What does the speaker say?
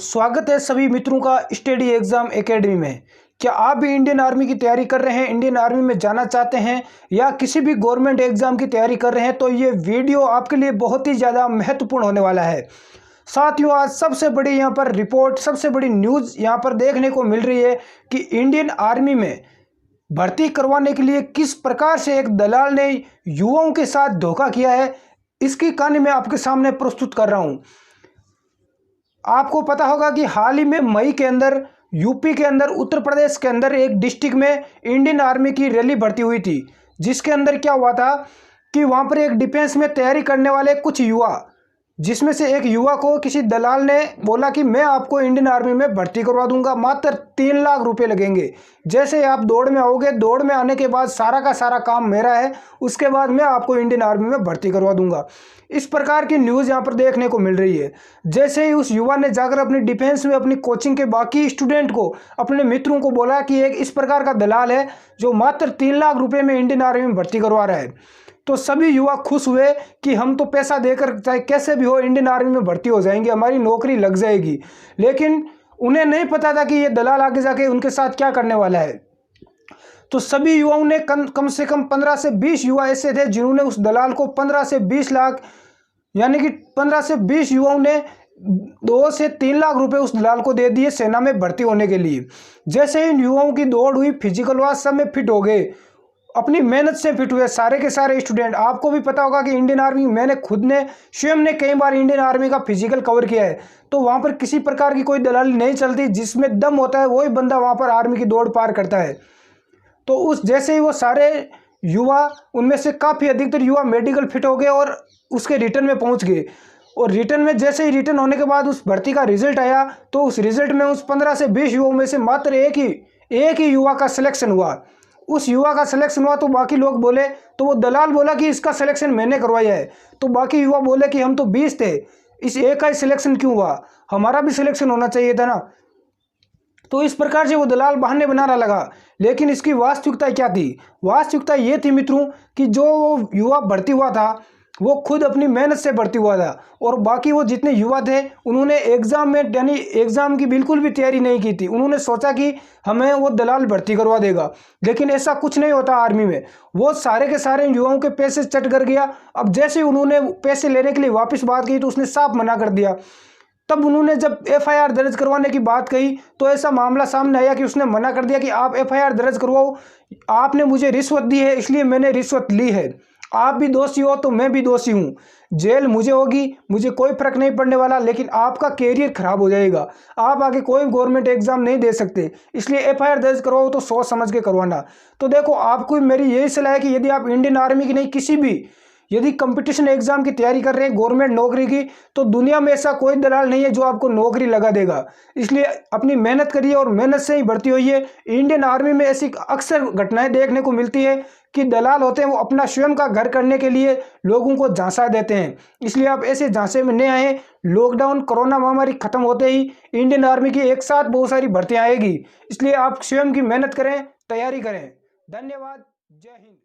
स्वागत है सभी मित्रों का स्टडी एग्जाम एकेडमी में। क्या आप भी इंडियन आर्मी की तैयारी कर रहे हैं, इंडियन आर्मी में जाना चाहते हैं या किसी भी गवर्नमेंट एग्जाम की तैयारी कर रहे हैं, तो ये वीडियो आपके लिए बहुत ही ज़्यादा महत्वपूर्ण होने वाला है। साथियों, आज सबसे बड़ी यहाँ पर रिपोर्ट, सबसे बड़ी न्यूज़ यहाँ पर देखने को मिल रही है कि इंडियन आर्मी में भर्ती करवाने के लिए किस प्रकार से एक दलाल ने युवाओं के साथ धोखा किया है, इसकी कहानी मैं आपके सामने प्रस्तुत कर रहा हूँ। आपको पता होगा कि हाल ही में मई के अंदर यूपी के अंदर, उत्तर प्रदेश के अंदर एक डिस्ट्रिक्ट में इंडियन आर्मी की रैली भर्ती हुई थी, जिसके अंदर क्या हुआ था कि वहाँ पर एक डिफेंस में तैयारी करने वाले कुछ युवा, जिसमें से एक युवा को किसी दलाल ने बोला कि मैं आपको इंडियन आर्मी में भर्ती करवा दूंगा, मात्र 3 लाख रुपए लगेंगे। जैसे आप दौड़ में आओगे, दौड़ में आने के बाद सारा का सारा काम मेरा है, उसके बाद मैं आपको इंडियन आर्मी में भर्ती करवा दूंगा। इस प्रकार की न्यूज़ यहाँ पर देखने को मिल रही है। जैसे ही उस युवा ने जाकर अपनी डिफेंस में अपनी कोचिंग के बाकी स्टूडेंट को, अपने मित्रों को बोला कि एक इस प्रकार का दलाल है जो मात्र 3 लाख रुपए में इंडियन आर्मी में भर्ती करवा रहा है, तो सभी युवा खुश हुए कि हम तो पैसा देकर चाहे कैसे भी हो इंडियन आर्मी में भर्ती हो जाएंगे, हमारी नौकरी लग जाएगी। लेकिन उन्हें नहीं पता था कि ये दलाल आगे जाके उनके साथ क्या करने वाला है। तो सभी युवाओं ने कम से कम 15 से 20 युवा ऐसे थे जिन्होंने उस दलाल को 15 से 20 लाख, यानी कि 15 से 20 युवाओं ने 2 से 3 लाख रुपए उस दलाल को दे दिए सेना में भर्ती होने के लिए। जैसे इन युवाओं की दौड़ हुई, फिजिकल वाइज सब में फिट हो गए, अपनी मेहनत से फिट हुए सारे के सारे स्टूडेंट। आपको भी पता होगा कि इंडियन आर्मी, मैंने खुद ने स्वयं ने कई बार इंडियन आर्मी का फिजिकल कवर किया है, तो वहाँ पर किसी प्रकार की कोई दलाली नहीं चलती। जिसमें दम होता है वही बंदा वहाँ पर आर्मी की दौड़ पार करता है। तो उस जैसे ही वो सारे युवा, उनमें से काफ़ी अधिकतर युवा मेडिकल फिट हो गए और उसके रिटर्न में पहुँच गए। और रिटर्न में जैसे ही रिटर्न होने के बाद उस भर्ती का रिजल्ट आया, तो उस रिजल्ट में उस 15 से 20 युवाओं में से मात्र एक ही युवा का सिलेक्शन हुआ। उस युवा का सिलेक्शन हुआ तो बाकी लोग बोले, तो वो दलाल बोला कि इसका सिलेक्शन मैंने करवाया है। तो बाकी युवा बोले कि हम तो 20 थे, इस एक का ही सिलेक्शन क्यों हुआ, हमारा भी सिलेक्शन होना चाहिए था ना। तो इस प्रकार से वो दलाल बहाने बनाना लगा। लेकिन इसकी वास्तविकता क्या थी? वास्तविकता ये थी मित्रों कि जो युवा भर्ती हुआ था वो खुद अपनी मेहनत से भर्ती हुआ था, और बाकी वो जितने युवा थे उन्होंने एग्ज़ाम में, यानी एग्ज़ाम की बिल्कुल भी तैयारी नहीं की थी। उन्होंने सोचा कि हमें वो दलाल भर्ती करवा देगा, लेकिन ऐसा कुछ नहीं होता आर्मी में। वो सारे के सारे युवाओं के पैसे चट कर गया। अब जैसे ही उन्होंने पैसे लेने के लिए वापस बात की तो उसने साफ मना कर दिया। तब उन्होंने जब एफआईआर दर्ज करवाने की बात कही तो ऐसा मामला सामने आया कि उसने मना कर दिया कि आप एफआईआर दर्ज करवाओ, आपने मुझे रिश्वत दी है इसलिए मैंने रिश्वत ली है, आप भी दोषी हो तो मैं भी दोषी हूँ, जेल मुझे होगी, मुझे कोई फर्क नहीं पड़ने वाला, लेकिन आपका कैरियर खराब हो जाएगा, आप आगे कोई गवर्नमेंट एग्जाम नहीं दे सकते, इसलिए एफआईआर दर्ज करवाओ तो सोच समझ के करवाना। तो देखो, आपको मेरी यही सलाह है कि यदि आप इंडियन आर्मी की नहीं, किसी भी यदि कंपटीशन एग्जाम की तैयारी कर रहे हैं गवर्नमेंट नौकरी की, तो दुनिया में ऐसा कोई दलाल नहीं है जो आपको नौकरी लगा देगा। इसलिए अपनी मेहनत करिए और मेहनत से ही भर्ती होइए। इंडियन आर्मी में ऐसी अक्सर घटनाएं देखने को मिलती है कि दलाल होते हैं वो अपना स्वयं का घर करने के लिए लोगों को झांसा देते हैं। इसलिए आप ऐसे झांसे में नहीं आए। लॉकडाउन, कोरोना महामारी खत्म होते ही इंडियन आर्मी की एक साथ बहुत सारी भर्तियाँ आएगी, इसलिए आप स्वयं की मेहनत करें, तैयारी करें। धन्यवाद। जय हिंद।